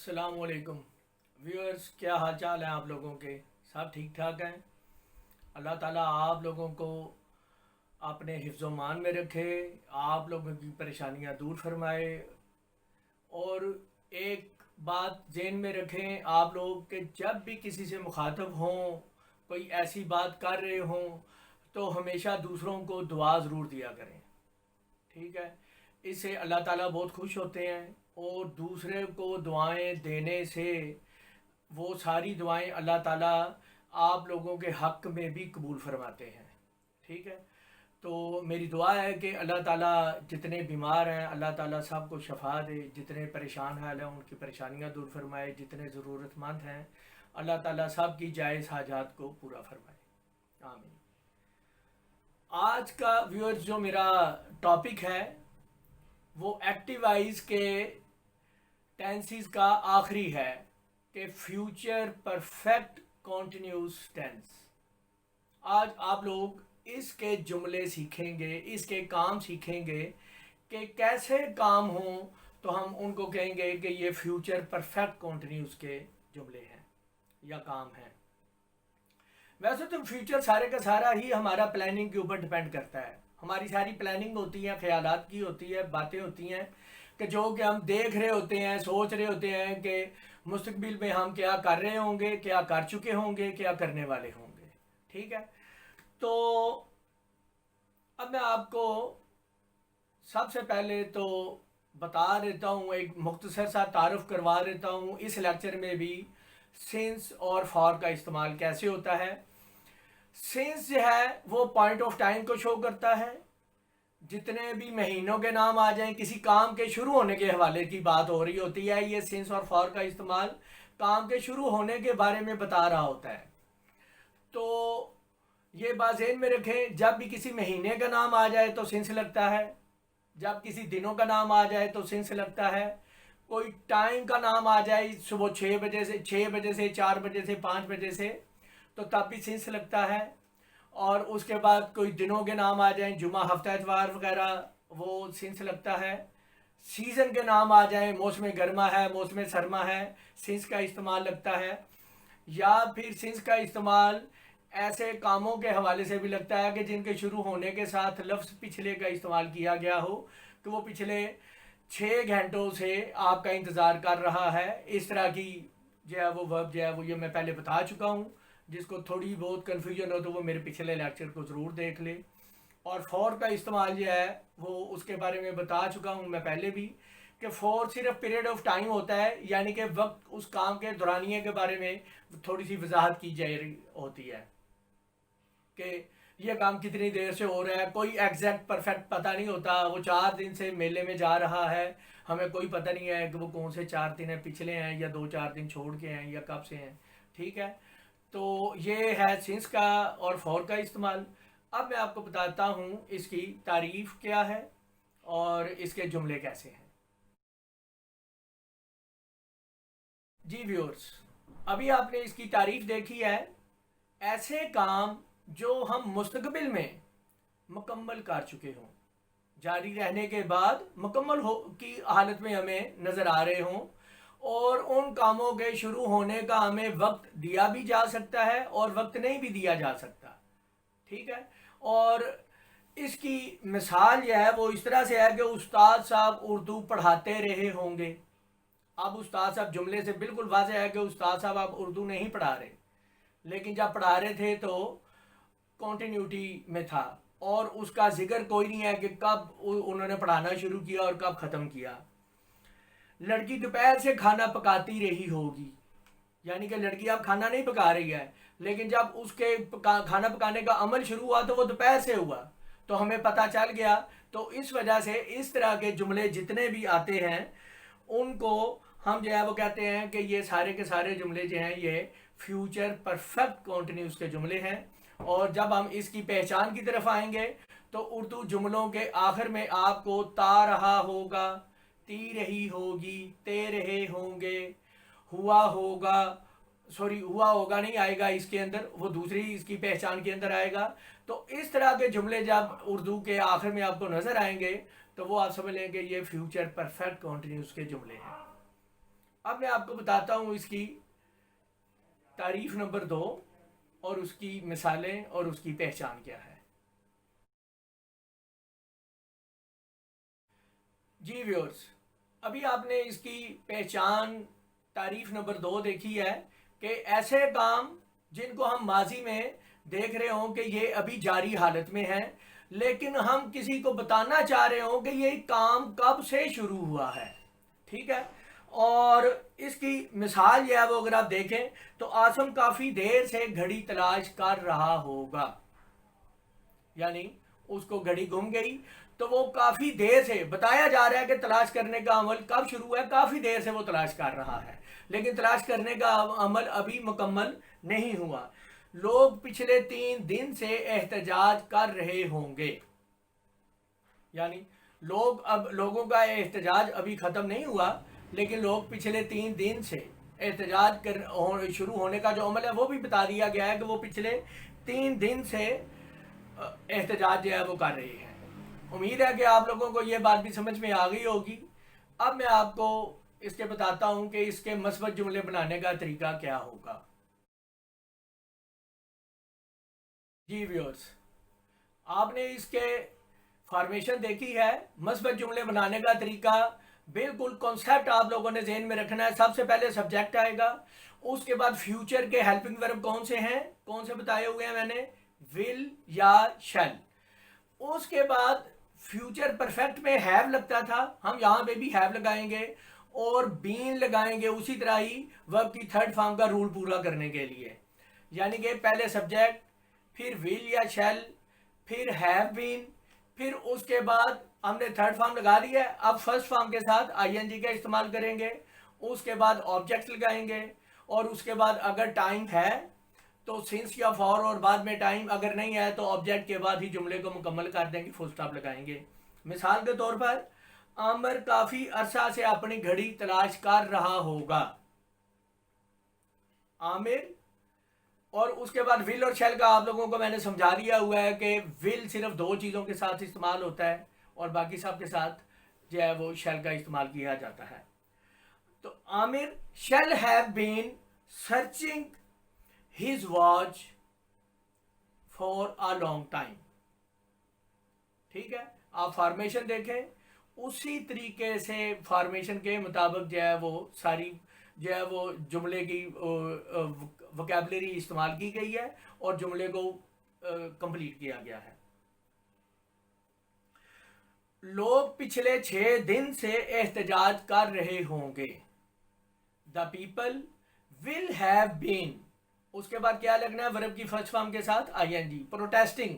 अस्सलामुअलैकुम व्यूअर्स, क्या हाल चाल है आप लोगों के। सब ठीक ठाक हैं। अल्लाह ताला आप लोगों को अपने हिफ्ज़-ओ-मान में रखे, आप लोगों की परेशानियां दूर फरमाए। और एक बात ज़हन में रखें आप लोग कि जब भी किसी से मुखातब हों, कोई ऐसी बात कर रहे हों, तो हमेशा दूसरों को दुआ ज़रूर दिया करें। ठीक है, इससे अल्लाह ताला बहुत खुश होते हैं और दूसरे को दुआएं देने से वो सारी दुआएं अल्लाह ताला आप लोगों के हक़ में भी कबूल फरमाते हैं। ठीक है, तो मेरी दुआ है कि अल्लाह ताला जितने बीमार हैं अल्लाह ताला सब को शफा दे, जितने परेशान हाल हैं उनकी परेशानियां दूर फरमाए, जितने ज़रूरतमंद हैं अल्लाह ताला सब की जायज़ हाजात को पूरा फरमाए। आमीन। आज का व्यूअर्स जो मेरा टॉपिक है वो एक्टिवाइज के टेंसेस का आखिरी है कि फ्यूचर परफेक्ट कॉन्टिन्यूस टेंस। आज आप लोग इसके जुमले सीखेंगे, इसके काम सीखेंगे कि कैसे काम हो तो हम उनको कहेंगे कि ये फ्यूचर परफेक्ट कॉन्टिन्यूस के जुमले हैं या काम हैं। वैसे तो फ्यूचर सारे का सारा ही हमारा प्लानिंग के ऊपर डिपेंड करता है। हमारी सारी प्लानिंग होती है, ख्यालात की होती है, बातें होती हैं कि जो कि हम देख रहे होते हैं, सोच रहे होते हैं कि मुस्तकबिल में हम क्या कर रहे होंगे, क्या कर चुके होंगे, क्या करने वाले होंगे। ठीक है, तो अब मैं आपको सबसे पहले तो बता देता हूँ, एक मुख्तसर सा तारुफ करवा देता हूँ इस लेक्चर में भी सिंस और फॉर का इस्तेमाल कैसे होता है। सिंस जो है वो पॉइंट ऑफ टाइम को शो करता है। जितने भी महीनों के नाम आ जाएं, किसी काम के शुरू होने के हवाले की बात हो रही होती है, ये सिंस और फॉर का इस्तेमाल काम के शुरू होने के बारे में बता रहा होता है। तो ये बात ज़हन में रखें, जब भी किसी महीने का नाम आ जाए तो सिंस लगता है, जब किसी दिनों का नाम आ जाए तो सिंस लगता है, कोई टाइम का नाम आ जाए सुबह 6 बजे से 6 बजे से 4 बजे से 5 बजे से तो तब भी सिंस लगता है। और उसके बाद कोई दिनों के नाम आ जाएं, जुमा, हफ्ता, इतवार वगैरह, वो सिंस लगता है। सीज़न के नाम आ जाएं, मौसम गर्मा है, मौसम सरमा है, सिंस का इस्तेमाल लगता है। या फिर सिंस का इस्तेमाल ऐसे कामों के हवाले से भी लगता है कि जिनके शुरू होने के साथ लफ्ज़ पिछले का इस्तेमाल किया गया हो, कि वो पिछले 6 घंटों से आपका इंतज़ार कर रहा है। इस तरह की जो है वो वर्ब जो है वो ये मैं पहले बता चुका हूँ। जिसको थोड़ी बहुत कन्फ्यूजन हो तो वो मेरे पिछले लेक्चर को ज़रूर देख ले। और फॉर का इस्तेमाल जो है वो उसके बारे में बता चुका हूँ मैं पहले भी, कि फॉर सिर्फ पीरियड ऑफ टाइम होता है, यानी कि वक्त, उस काम के दौरानिए के बारे में थोड़ी सी वजाहत की जा रही होती है कि यह काम कितनी देर से हो रहा है। कोई एग्जैक्ट परफेक्ट पता नहीं होता। वो 4 दिन से मेले में जा रहा है, हमें कोई पता नहीं है कि वो कौन से 4 दिन है, पिछले हैं या 2-4 दिन छोड़ के हैं या कब से हैं। ठीक है, तो ये है सिंस का और फॉर का इस्तेमाल। अब मैं आपको बताता हूँ इसकी तारीफ क्या है और इसके जुमले कैसे हैं। जी व्यूअर्स, अभी आपने इसकी तारीफ देखी है। ऐसे काम जो हम मुस्तकबिल में मुकम्मल कर चुके हों, जारी रहने के बाद मुकम्मल हो की हालत में हमें नज़र आ रहे हों, और उन कामों के शुरू होने का हमें वक्त दिया भी जा सकता है और वक्त नहीं भी दिया जा सकता। ठीक है, और इसकी मिसाल यह है वो इस तरह से है कि उस्ताद साहब उर्दू पढ़ाते रहे होंगे। अब उस्ताद साहब, जुमले से बिल्कुल वाज़ेह है कि उस्ताद साहब आप उर्दू नहीं पढ़ा रहे, लेकिन जब पढ़ा रहे थे तो कॉन्टीन्यूटी में था, और उसका जिक्र कोई नहीं है कि कब उन्होंने पढ़ाना शुरू किया और कब ख़त्म किया। लड़की दोपहर से खाना पकाती रही होगी, यानी कि लड़की अब खाना नहीं पका रही है, लेकिन जब उसके खाना पकाने का अमल शुरू हुआ तो वो दोपहर से हुआ, तो हमें पता चल गया। तो इस वजह से इस तरह के जुमले जितने भी आते हैं उनको हम जो है वो कहते हैं कि ये सारे के सारे जुमले जो हैं ये फ्यूचर परफेक्ट कॉन्टिन्यूस के जुमले हैं। और जब हम इसकी पहचान की तरफ आएंगे तो उर्दू जुमलों के आखिर में आपको ता रहा होगा, ती रही होगी, ते रहे होंगे, हुआ होगा, सॉरी हुआ होगा नहीं आएगा इसके अंदर, वो दूसरी इसकी पहचान के अंदर आएगा। तो इस तरह के जुमले जब उर्दू के आखिर में आपको नज़र आएंगे तो वो आप समझ लेंगे ये फ्यूचर परफेक्ट कॉन्टिन्यूस के जुमले हैं। अब मैं आपको बताता हूँ इसकी तारीफ नंबर 2 और उसकी मिसालें और उसकी पहचान क्या है। जी व्यूअर्स, अभी आपने इसकी पहचान तारीफ नंबर 2 देखी है कि ऐसे काम जिनको हम माजी में देख रहे हों कि ये अभी जारी हालत में है, लेकिन हम किसी को बताना चाह रहे हों कि ये काम कब से शुरू हुआ है। ठीक है, और इसकी मिसाल जो है वो अगर आप देखें तो आसम काफ़ी देर से घड़ी तलाश कर रहा होगा, यानी उसको घड़ी गुम गई तो वो काफ़ी देर से बताया जा रहा है कि तलाश करने का अमल कब शुरू हुआ है, काफ़ी देर से वो तलाश कर रहा है, लेकिन तलाश करने का अमल अभी मुकम्मल नहीं हुआ। लोग पिछले 3 दिन से एहतजाज कर रहे होंगे, यानी लोगों का एहतजाज अभी ख़त्म नहीं हुआ, लेकिन लोग पिछले 3 दिन से एहतजाज शुरू होने का जो अमल है वो भी बता दिया गया है कि वो पिछले 3 दिन से एहतजाज जो है वो कर रहे हैं। उम्मीद है कि आप लोगों को ये बात भी समझ में आ गई होगी। अब मैं आपको इसके बताता हूँ कि इसके मस्बत जुमले बनाने का तरीका क्या होगा। जी व्यूअर्स, आपने इसके फॉर्मेशन देखी है। मस्बत जुमले बनाने का तरीका बिल्कुल कॉन्सेप्ट आप लोगों ने जहन में रखना है। सबसे पहले सब्जेक्ट आएगा, उसके बाद फ्यूचर के हेल्पिंग वर्ब कौन से हैं, कौन से बताए हुए हैं मैंने, विल या शैल। उसके बाद फ्यूचर परफेक्ट में हैव लगता था, हम यहाँ पे भी हैव लगाएंगे और बीन लगाएंगे उसी तरह ही वर्ब की थर्ड फॉर्म का रूल पूरा करने के लिए। यानी कि पहले सब्जेक्ट, फिर विल या शैल, फिर हैव बीन, फिर उसके बाद हमने थर्ड फॉर्म लगा दिया है। अब फर्स्ट फॉर्म के साथ आईएनजी का इस्तेमाल करेंगे, उसके बाद ऑब्जेक्ट लगाएंगे और उसके बाद अगर टाइम है तो सिंस या फॉर, और बाद में टाइम अगर नहीं है तो ऑब्जेक्ट के बाद ही जुमले को मुकम्मल कर देंगे, फुल स्टॉप लगाएंगे। मिसाल के तौर पर आमिर काफ़ी अरसा से अपनी घड़ी तलाश कर रहा होगा। आमिर, और उसके बाद विल और शेल का आप लोगों को मैंने समझा दिया हुआ है कि विल सिर्फ 2 चीज़ों के साथ इस्तेमाल होता है और बाकी सब के साथ जो है वो शेल का इस्तेमाल किया जाता है। तो Aamir shall have been searching his watch for a long time. ठीक है, आप फॉर्मेशन देखें, उसी तरीके से फॉर्मेशन के मुताबिक जो है वो सारी जो है वो जुमले की वोकैबुलरी इस्तेमाल की गई है और जुमले को कंप्लीट किया गया है। लोग पिछले 6 दिन से एहतजाज कर रहे होंगे। The people will have been, उसके बाद क्या लगना है, वर्ब की फर्स्ट फॉर्म के साथ ING, protesting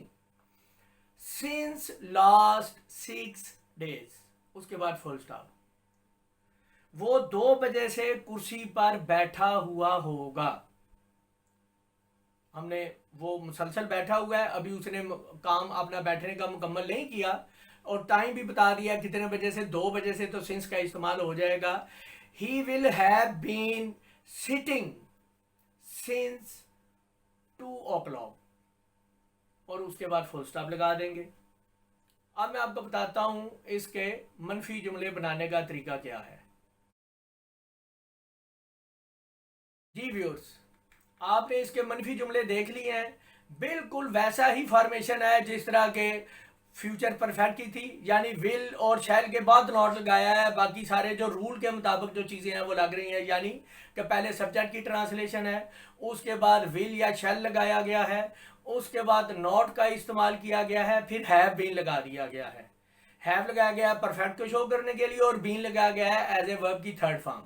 since last 6 days, उसके बाद फुल स्टॉप। वो 2 बजे से कुर्सी पर बैठा हुआ होगा। हमने वो मुसलसल बैठा हुआ है, अभी उसने काम अपना बैठने का मुकम्मल नहीं किया और टाइम भी बता दिया कितने बजे से, 2 बजे से, तो सिंस का इस्तेमाल हो जाएगा। He will have been sitting since 2 o'clock और उसके बाद फुल स्टॉप लगा देंगे। अब मैं आपको बताता हूं इसके मनफी जुमले बनाने का तरीका क्या है। जी व्यूअर्स, आपने इसके मनफी जुमले देख लिए हैं। बिल्कुल वैसा ही फॉर्मेशन है जिस तरह के फ्यूचर परफेक्ट की थी, यानी विल और शैल के बाद नॉट लगाया है। बाकी सारे जो रूल के मुताबिक जो चीज़ें हैं वो लग रही हैं, यानी कि पहले सब्जेक्ट की ट्रांसलेशन है, उसके बाद विल या शैल लगाया गया है, उसके बाद नॉट का इस्तेमाल किया गया है, फिर हैव बीन लगा दिया गया है। हैव लगाया गया है परफेक्ट को शो करने के लिए और बीन लगाया गया है एज ए वर्ब की थर्ड फॉर्म,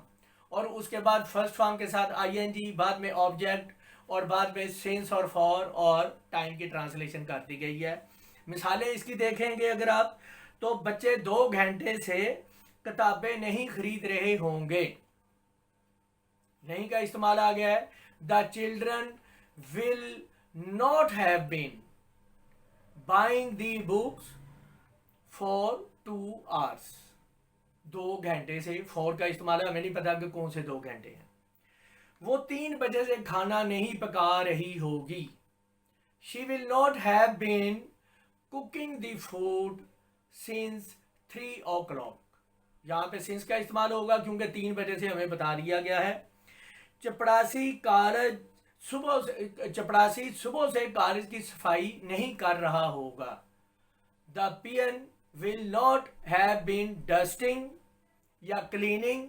और उसके बाद फर्स्ट फॉर्म के साथ आईएनजी, बाद में ऑब्जेक्ट और बाद में सिंस और फॉर और टाइम की ट्रांसलेशन कर दी गई है। मिसालें इसकी देखेंगे अगर आप, तो बच्चे 2 घंटे से किताबें नहीं खरीद रहे होंगे। नहीं का इस्तेमाल आ गया है। The children will not have been buying the books for 2 hours। 2 घंटे से फॉर का इस्तेमाल है, हमें नहीं पता कि कौन से 2 घंटे हैं। वो 3 बजे से खाना नहीं पका रही होगी। She will not have been cooking the food since 3 o'clock। यहाँ पे सिंस का इस्तेमाल होगा क्योंकि 3 बजे से हमें बता दिया गया है। चपड़ासी सुबह से कॉलेज की सफाई नहीं कर रहा होगा। The peon will not have been dusting या क्लीनिंग,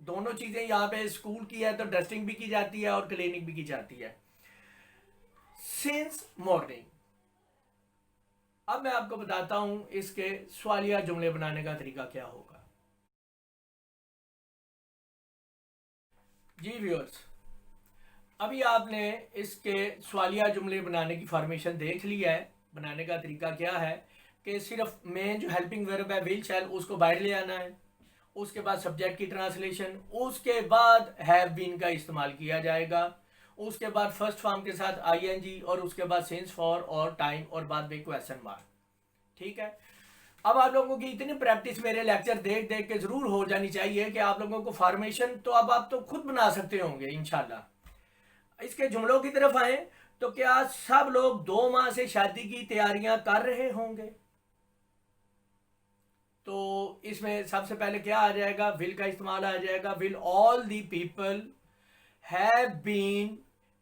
दोनों चीजें यहाँ पे स्कूल की है तो डस्टिंग भी की जाती है और क्लीनिंग भी की जाती है। Since morning. अब मैं आपको बताता हूं इसके सवालिया जुमले बनाने का तरीका क्या होगा। जी व्यूअर्स, अभी आपने इसके सवालिया जुमले बनाने की फॉर्मेशन देख लिया है। बनाने का तरीका क्या है कि सिर्फ मेन जो हेल्पिंग वर्ब है विल शैल उसको बाहर ले आना है, उसके बाद सब्जेक्ट की ट्रांसलेशन, उसके बाद हैव बीन का इस्तेमाल किया जाएगा, उसके बाद फर्स्ट फॉर्म के साथ आईएनजी और उसके बाद सिंस फॉर और टाइम और बाद में क्वेश्चन मार्क। ठीक है। अब आप लोगों की इतनी प्रैक्टिस मेरे लेक्चर देख देख के जरूर हो जानी चाहिए कि आप लोगों को फॉर्मेशन तो अब आप तो खुद बना सकते होंगे इंशाल्लाह। इसके जुमलों की तरफ आए तो क्या सब लोग 2 माह से शादी की तैयारियां कर रहे होंगे? तो इसमें सबसे पहले क्या आ जाएगा, विल का इस्तेमाल आ जाएगा। Will all the people have been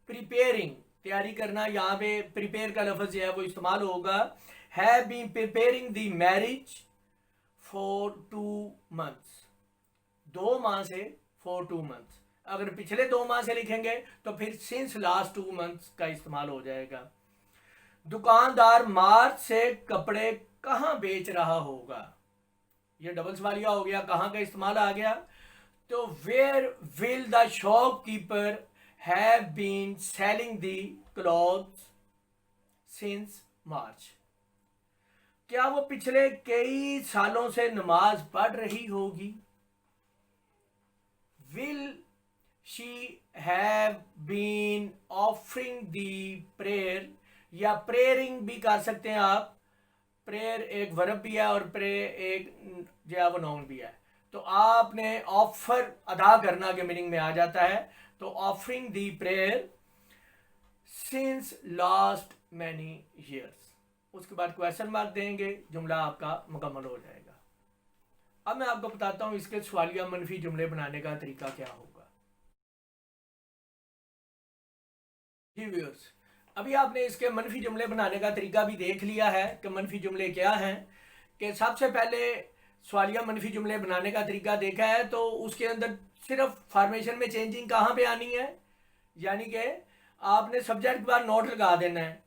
preparing, तैयारी करना, यहाँ पे प्रिपेयर का लफ्ज जो है वो इस्तेमाल होगा। Have been preparing the marriage for 2 months, 2 माह से फॉर 2 months। अगर पिछले 2 माह से लिखेंगे तो फिर सिंस लास्ट 2 months का इस्तेमाल हो जाएगा। दुकानदार मार्च से कपड़े कहाँ बेच रहा होगा, ये डबल सवालिया हो गया, कहाँ का इस्तेमाल आ गया। तो where will the shopkeeper have been selling the clothes since March, क्या वो पिछले कई सालों से नमाज पढ़ रही होगी। Will she have been offering the prayer, या प्रेयरिंग भी कर सकते हैं आप। प्रेयर एक वर्ब भी है और प्रे एक जो है वो नाउन भी है। तो आपने ऑफर अदा करना के मीनिंग में आ जाता है। तो offering the prayer since last many years, उसके बाद क्वेश्चन मार्क देंगे, जुमला आपका मुकम्मल हो जाएगा। अब मैं आपको बताता हूं इसके सवालिया मनफी जुमले बनाने का तरीका क्या होगा। जी व्यूअर्स, अभी आपने इसके मनफी जुमले बनाने का तरीका भी देख लिया है कि मनफी जुमले क्या हैं। कि सबसे पहले सवालिया मनफी जुमले बनाने का तरीका देखा है तो उसके अंदर सिर्फ फॉर्मेशन में चेंजिंग कहाँ पे आनी है, यानी कि आपने सब्जेक्ट के बाद नोट लगा देना है।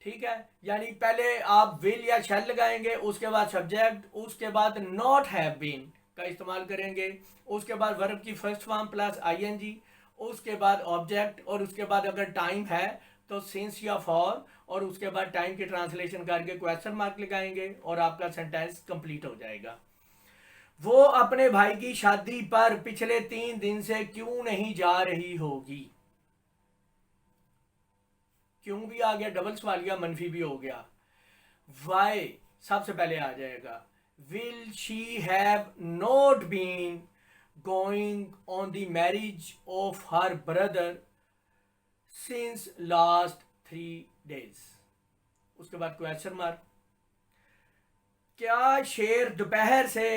ठीक है, यानी पहले आप विल या शैल लगाएंगे, उसके बाद सब्जेक्ट, उसके बाद नॉट हैव बीन का इस्तेमाल करेंगे, उसके बाद वर्ब की फर्स्ट फॉर्म प्लस आईएनजी, उसके बाद ऑब्जेक्ट, और उसके बाद अगर टाइम है तो सिंस या फॉर, और उसके बाद टाइम की ट्रांसलेशन करके क्वेश्चन मार्क लगाएंगे और आपका सेंटेंस कंप्लीट हो जाएगा। वो अपने भाई की शादी पर पिछले 3 दिन से क्यों नहीं जा रही होगी। क्यों भी आ गया, डबल सवालिया मनफी भी हो गया। वाई सबसे पहले आ जाएगा। Will she have not been going on the marriage of her brother since last 3 days, उसके बाद क्वेश्चन मार्क। क्या शेर दोपहर से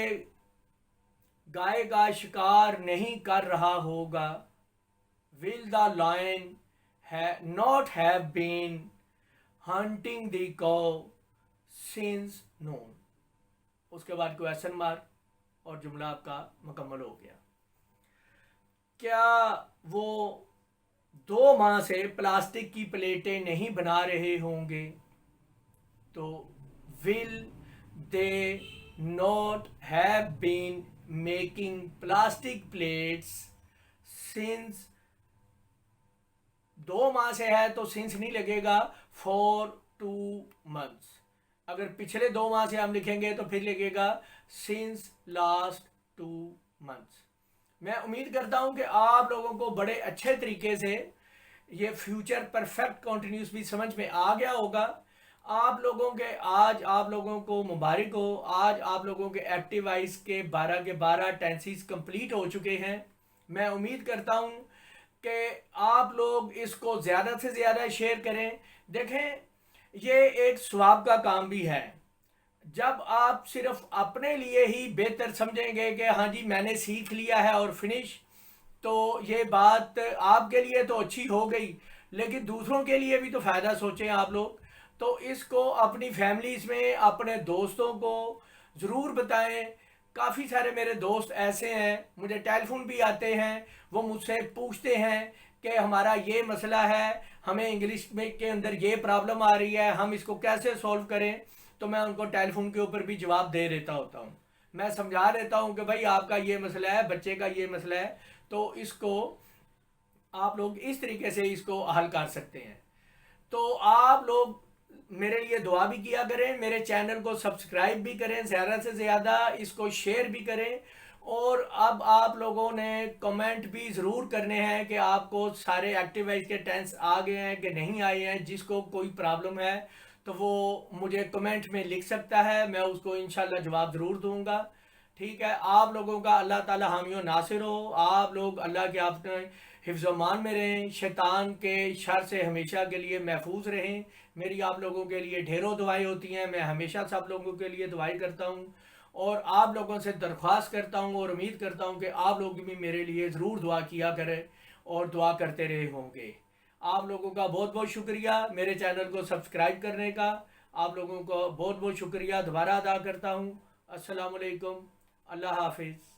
गाय का शिकार नहीं कर रहा होगा। Will the lion not have been hunting the cow since noon, उसके बाद क्वेश्चन मार्क और जुमला आपका मुकम्मल हो गया। क्या वो 2 माह से प्लास्टिक की प्लेटें नहीं बना रहे होंगे। तो will they not have been making plastic plates since, 2 माह से है तो सिंस नहीं लगेगा, फॉर 2 months। अगर पिछले 2 माह से हम लिखेंगे तो फिर लगेगा सिंस लास्ट 2 months। मैं उम्मीद करता हूं कि आप लोगों को बड़े अच्छे तरीके से ये फ्यूचर परफेक्ट कॉन्टिन्यूस भी समझ में आ गया होगा। आप लोगों के आज आप लोगों को मुबारक हो, आज आप लोगों के एक्टिव वाइज के 12 के 12 टेंसेस कंप्लीट हो चुके हैं। मैं उम्मीद करता हूं कि आप लोग इसको ज़्यादा से ज़्यादा शेयर करें। देखें, ये एक स्वाब का काम भी है। जब आप सिर्फ अपने लिए ही बेहतर समझेंगे कि हाँ जी मैंने सीख लिया है और फिनिश, तो ये बात आपके लिए तो अच्छी हो गई, लेकिन दूसरों के लिए भी तो फ़ायदा सोचें आप लोग। तो इसको अपनी फैमिलीज़ में अपने दोस्तों को ज़रूर बताएं। काफ़ी सारे मेरे दोस्त ऐसे हैं, मुझे टेलीफोन भी आते हैं, वो मुझसे पूछते हैं कि हमारा ये मसला है, हमें इंग्लिश में के अंदर ये प्रॉब्लम आ रही है, हम इसको कैसे सॉल्व करें। तो मैं उनको टेलीफोन के ऊपर भी जवाब दे देता होता हूँ। मैं समझा देता हूँ कि भाई आपका ये मसला है, बच्चे का ये मसला है, तो इसको आप लोग इस तरीके से इसको हल कर सकते हैं। तो आप लोग मेरे लिए दुआ भी किया करें, मेरे चैनल को सब्सक्राइब भी करें, ज़्यादा से ज़्यादा इसको शेयर भी करें। और अब आप लोगों ने कमेंट भी ज़रूर करने हैं कि आपको सारे एक्टिवाइज के टेंस आ गए हैं कि नहीं आए हैं। जिसको कोई प्रॉब्लम है तो वो मुझे कमेंट में लिख सकता है, मैं उसको इंशाल्लाह जवाब ज़रूर दूंगा। ठीक है, आप लोगों का अल्लाह ताला हामी व नासिर हो। आप लोग अल्लाह के अपने हिफ्ज़ मान में रहें, शैतान के शर से हमेशा के लिए महफूज रहें। मेरी आप लोगों के लिए ढेरों दुआएं होती हैं, मैं हमेशा सब लोगों के लिए दुआएं करता हूँ। और आप लोगों से दरख्वास्त करता हूँ और उम्मीद करता हूँ कि आप लोग भी मेरे लिए ज़रूर दुआ किया करें और दुआ करते रहे होंगे। आप लोगों का बहुत बहुत शुक्रिया मेरे चैनल को सब्सक्राइब करने का। आप लोगों को बहुत बहुत शुक्रिया दोबारा अदा करता हूँ। अस्सलाम वालेकुम, अल्लाह हाफिज़।